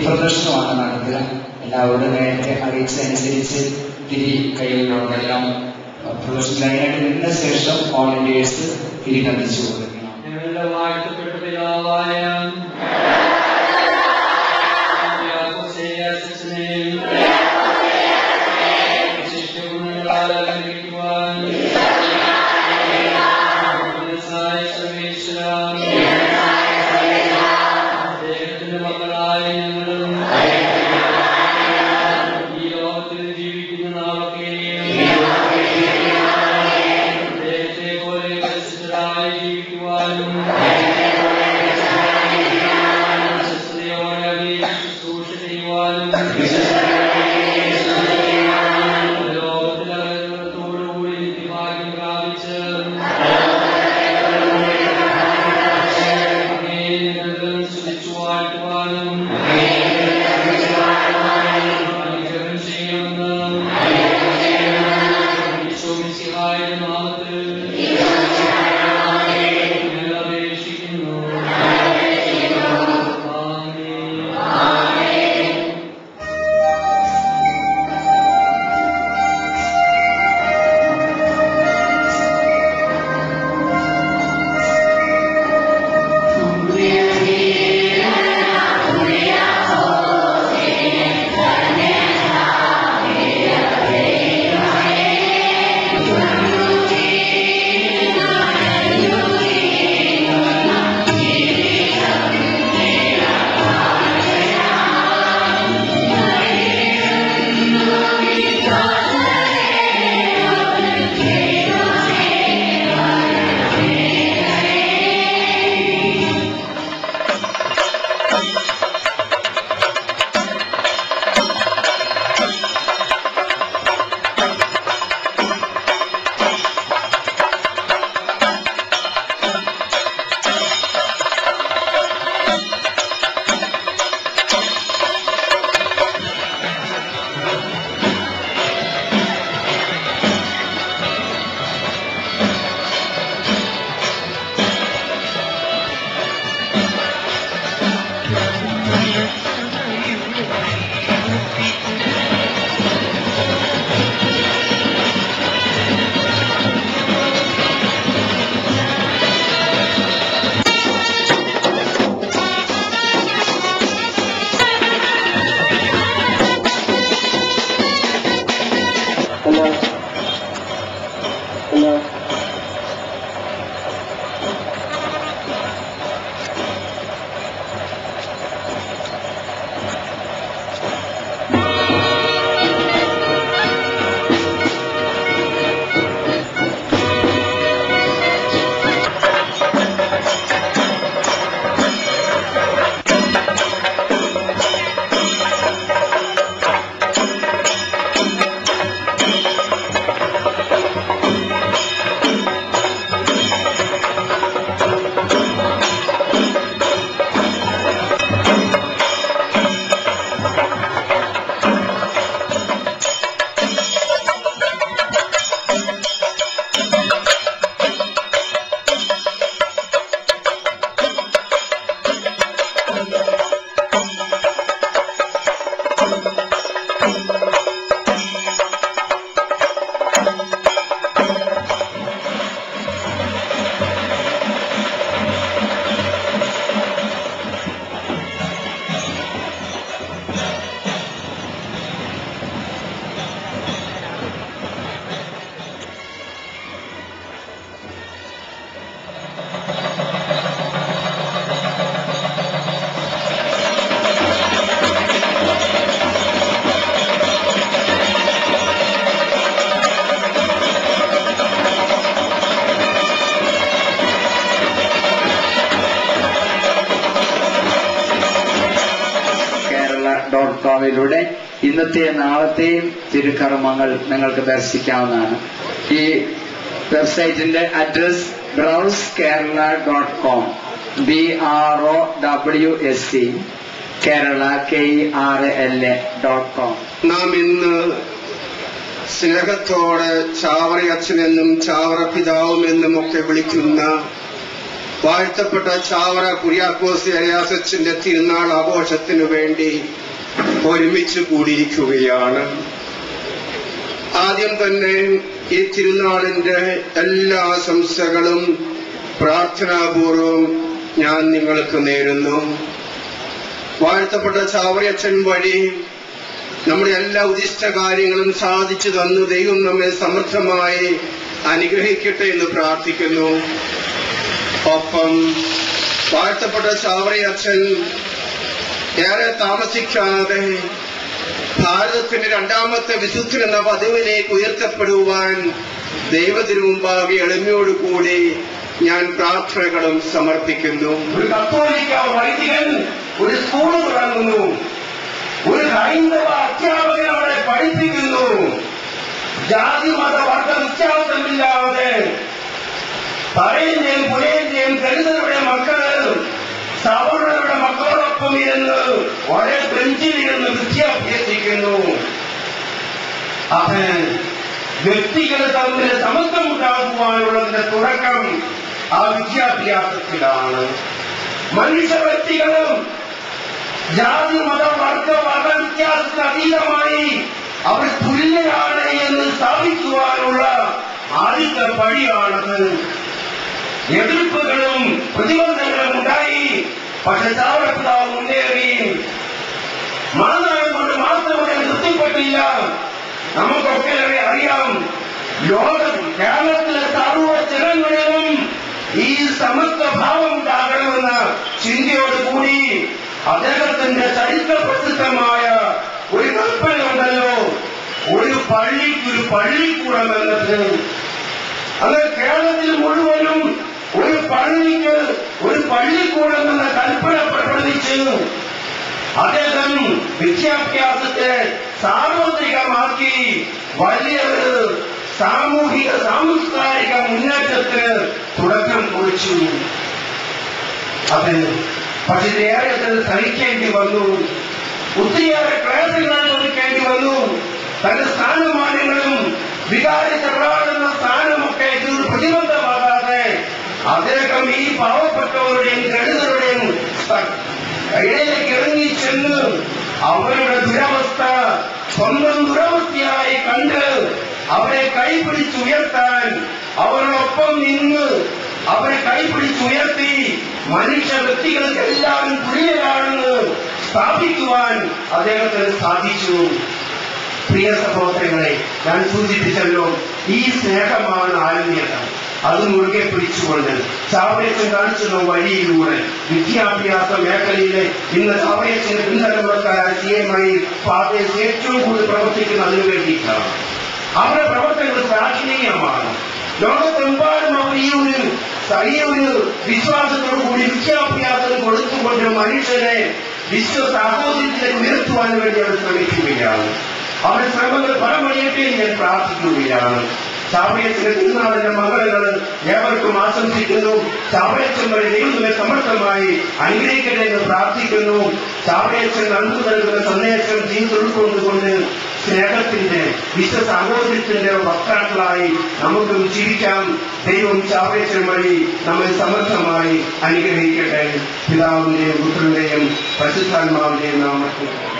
പ്രദർശനമാണ് നടത്തുക. എല്ലാവരും നേരത്തെ അറിയിച്ചതനുസരിച്ച് തിരി കയ്യിലുള്ളതെല്ലാം പ്രദർശന ലൈനായിട്ട് നിന്ന ശേഷം വോളണ്ടിയേഴ്സ് തിരി കത്തിച്ചു കൊടുക്കണം. ഞങ്ങളുടെ വാഴ്ത്തപ്പെട്ട പിതാവായ ശിഷ്യഗുണങ്ങളാൽ അലങ്കരിക്കുവാൻ അദ്ദേഹത്തിന്റെ മക്കളായ ഞങ്ങളും ഈ ലോകത്തിൽ ജീവിക്കുന്ന നാളൊക്കെയും അദ്ദേഹത്തെ പോലെ പരിശുദ്ധരായി ജീവിക്കുവാനും വിശ്വസ്തയോടെ ശുശ്രൂഷ ചെയ്യുവാനും ലോകത്തിലോടുകൂടി നിത്യഭാഗ്യം പ്രാപിച്ച് സ്തുതിച്ചു വാഴ്ത്തുവാനും അനുഗ്രഹം ചെയ്യണമെന്ന് ഈശോമിശിഹായുടെ നാമത്തിൽ ഞങ്ങൾ അപേക്ഷിക്കുന്നു. യിലൂടെ ഇന്നത്തെയും നാളത്തെയും തിരുക്കർമ്മങ്ങൾ നിങ്ങൾക്ക് ദർശിക്കാവുന്നതാണ്. ഈ വെബ്സൈറ്റിന്റെ address browsekerala.com BROWSC Kerala KERLA.com. നാം ഇന്ന് സ്നേഹത്തോടെ ചാവറ അച്ഛനെന്നും ചാവറ പിതാവുമെന്നും ഒക്കെ വിളിക്കുന്ന വാഴ്ത്തപ്പെട്ട ചാവറ കുര്യാക്കോസ് ഏലിയാസച്ചന്റെ തിരുനാൾ ആഘോഷത്തിനു വേണ്ടി ഒരുമിച്ച് കൂടിയിരിക്കുകയാണ്. ആദ്യം തന്നെ ഈ തിരുനാളിന്റെ എല്ലാ ആശംസകളും പ്രാർത്ഥനാപൂർവം ഞാൻ നിങ്ങൾക്ക് നേരുന്നു. വാഴ്ത്തപ്പെട്ട ചാവറയച്ചൻ വഴി നമ്മുടെ എല്ലാ ഉദ്ദിഷ്ട കാര്യങ്ങളും സാധിച്ചു തന്നു ദൈവം നമ്മെ സമൃദ്ധമായി അനുഗ്രഹിക്കട്ടെ എന്ന് പ്രാർത്ഥിക്കുന്നു. ഒപ്പം വാഴ്ത്തപ്പെട്ട ചാവറയച്ചൻ ഏറെ താമസിക്കാതെ ഭാരതത്തിന്റെ രണ്ടാമത്തെ വിശുദ്ധൻ എന്ന പദവിയിലേക്ക് ഉയർത്തപ്പെടുവാൻ ദൈവത്തിനു മുമ്പാകെ എളിമയോടുകൂടി ഞാൻ പ്രാർത്ഥനകളും സമർപ്പിക്കുന്നു. ഒരു കത്തോലിക്ക വൈദികൻ ഒരു സ്കൂൾ തുടങ്ങുന്നു, ഒരു ഹൈന്ദവ അധ്യാപകൻ അവിടെ പഠിപ്പിക്കുന്നു. ജാതി മത വർഗ വ്യത്യാസമില്ലാതെ തറയുടെയും പുലയന്റെയും ദളിതരുടെ മക്കള് സവർണരുടെ മക്കളോടൊപ്പം ഇരുന്ന് ഒരേ ബെഞ്ചിലിരുന്ന് വിദ്യാഭ്യസിക്കുന്നു. അവൻ വ്യക്തികൾ തമ്മിൽ സമത്വം ഉണ്ടാകുവാനുള്ളതിന്റെ തുടക്കം ആ വിദ്യാഭ്യാസത്തിലാണ്. മനുഷ്യ വ്യക്തികളും ജാതി മത വർഗ വ്യത്യാസത്തിന് അതീതമായി അവർ തുല്യരാണ് എന്ന് സ്ഥാപിക്കുവാനുള്ള ആദ്യത്തെ പടിയാണത്. എതിർപ്പുകളും പ്രതിബന്ധങ്ങളും ഉണ്ടായി. പക്ഷെ ചാവറപ്പിതാവ് മുന്നേറി. മതനയം കൊണ്ട് മാത്രമേ തൃപ്തിപ്പെട്ടില്ല. നമുക്കൊക്കെ അറിയാം, ലോകം കേരളത്തിലെ സർവ്വ ജനങ്ങളിലും ഈ സമത്വ ഭാവം ഉണ്ടാകണമെന്ന ചിന്തയോടുകൂടി അദ്ദേഹത്തിന്റെ ചരിത്ര പ്രസിദ്ധമായ ഒരു കൽപ്പന ഉണ്ടല്ലോ, ഒരു പള്ളിക്കൊരു പള്ളിക്കൂടം എന്നത്. അത് കേരളത്തിൽ മുഴുവനും ഒരു പള്ളിക്ക് ഒരു പള്ളിക്കൂടം എന്ന കൽപ്പന പ്രകടിപ്പിച്ചു. അദ്ദേഹം വിദ്യാഭ്യാസത്തെ സാർവത്രികമാക്കി വലിയൊരു സാമൂഹിക സാംസ്കാരിക മുന്നേറ്റത്തിന് തുടക്കം കുറിച്ചു. അവൻ പക്ഷേ ഏറെ സഹിക്കേണ്ടി വന്നു. ഒത്തിരിയേറെ ക്ലേശങ്ങൾ കൊടുക്കേണ്ടി വന്നു. തന്റെ സ്ഥാനമാനങ്ങളും വികാരിച്ചെന്ന സ്ഥാനമൊക്കെ ഇതിന് പ്രതിബന്ധമാകാതെ അദ്ദേഹം ഈ പാവപ്പെട്ടവരുടെയും ദളിതരുടെയും ഇടയിലേക്ക് ഇറങ്ങി ചെന്ന് അവരുടെ ദുരവസ്ഥ സ്വന്തം ദുരവസ്ഥയായി കണ്ട് അവരെ കൈപിടിച്ചുയർത്താൻ അവരോടൊപ്പം നിന്ന് അവരെ കൈപിടിച്ചുയർത്തി മനുഷ്യ വ്യക്തികൾക്ക് എല്ലാവരും തുല്യരാണെന്ന് സ്ഥാപിക്കുവാൻ അദ്ദേഹത്തിന് സാധിച്ചു. പ്രിയ സഹോദരങ്ങളെ, ഞാൻ സൂചിപ്പിച്ചല്ലോ, ഈ സ്നേഹമാണ് ആത്മീയത. അത് മുറുകെ പിടിച്ചുകൊണ്ട് ചാവറയച്ചൻ കാണിച്ചുള്ള വഴിയിലൂടെ വിദ്യാഭ്യാസ മേഖലയിലെ ഇന്ന് ചാവറയച്ചന്റെ പിന്തലമുറക്കാരായ CMI ഫാദേഴ്സ് ഏറ്റവും കൂടുതൽ പ്രവർത്തിക്കുന്ന അതിനു വേണ്ടിയിട്ടാണ്. അവരുടെ പ്രവർത്തനങ്ങൾ ശ്ലാഘനീയമാണ്. ലോകത്തെമ്പാടും അവർ ഈ ഒരു വിശ്വാസത്തോടുകൂടി വിദ്യാഭ്യാസം കൊടുത്തുകൊണ്ട് മനുഷ്യനെ വിശ്വ സാഹോദര്യത്തിലേക്ക് ഉയർത്തുവാൻ വേണ്ടി അവർ ശ്രമിക്കുകയാണ്. അവരുടെ ശ്രമങ്ങൾ ഫലമണിയട്ടെ ഞാൻ പ്രാർത്ഥിക്കുകയാണ്. ചാവറയച്ചന്റെ തിരുനാളിന്റെ മംഗളങ്ങൾ ഏവർക്കും ആശംസിക്കുന്നു. ചാവറയച്ചൻ വരെ ദൈവത്തിനെ സമർത്ഥമായി അനുഗ്രഹിക്കട്ടെ എന്ന് പ്രാർത്ഥിക്കുന്നു. ചാവറയച്ചൻ അന്ന് നൽകുന്ന സന്ദേശം ജീവിതത്തിൽ ഉൾക്കൊണ്ടുകൊണ്ട് സ്നേഹത്തിന്റെ വിശ്വ സാഹോദര്യത്തിന്റെ വക്താക്കളായി നമുക്കും ജീവിക്കാം. ദൈവം ചാവറയച്ചൻ വഴി നമ്മെ സമർത്ഥമായി അനുഗ്രഹിക്കട്ടെ. പിതാവിന്റെയും പുത്രന്റെയും പരിശുദ്ധാത്മാവിന്റെയും നാമത്തിൽ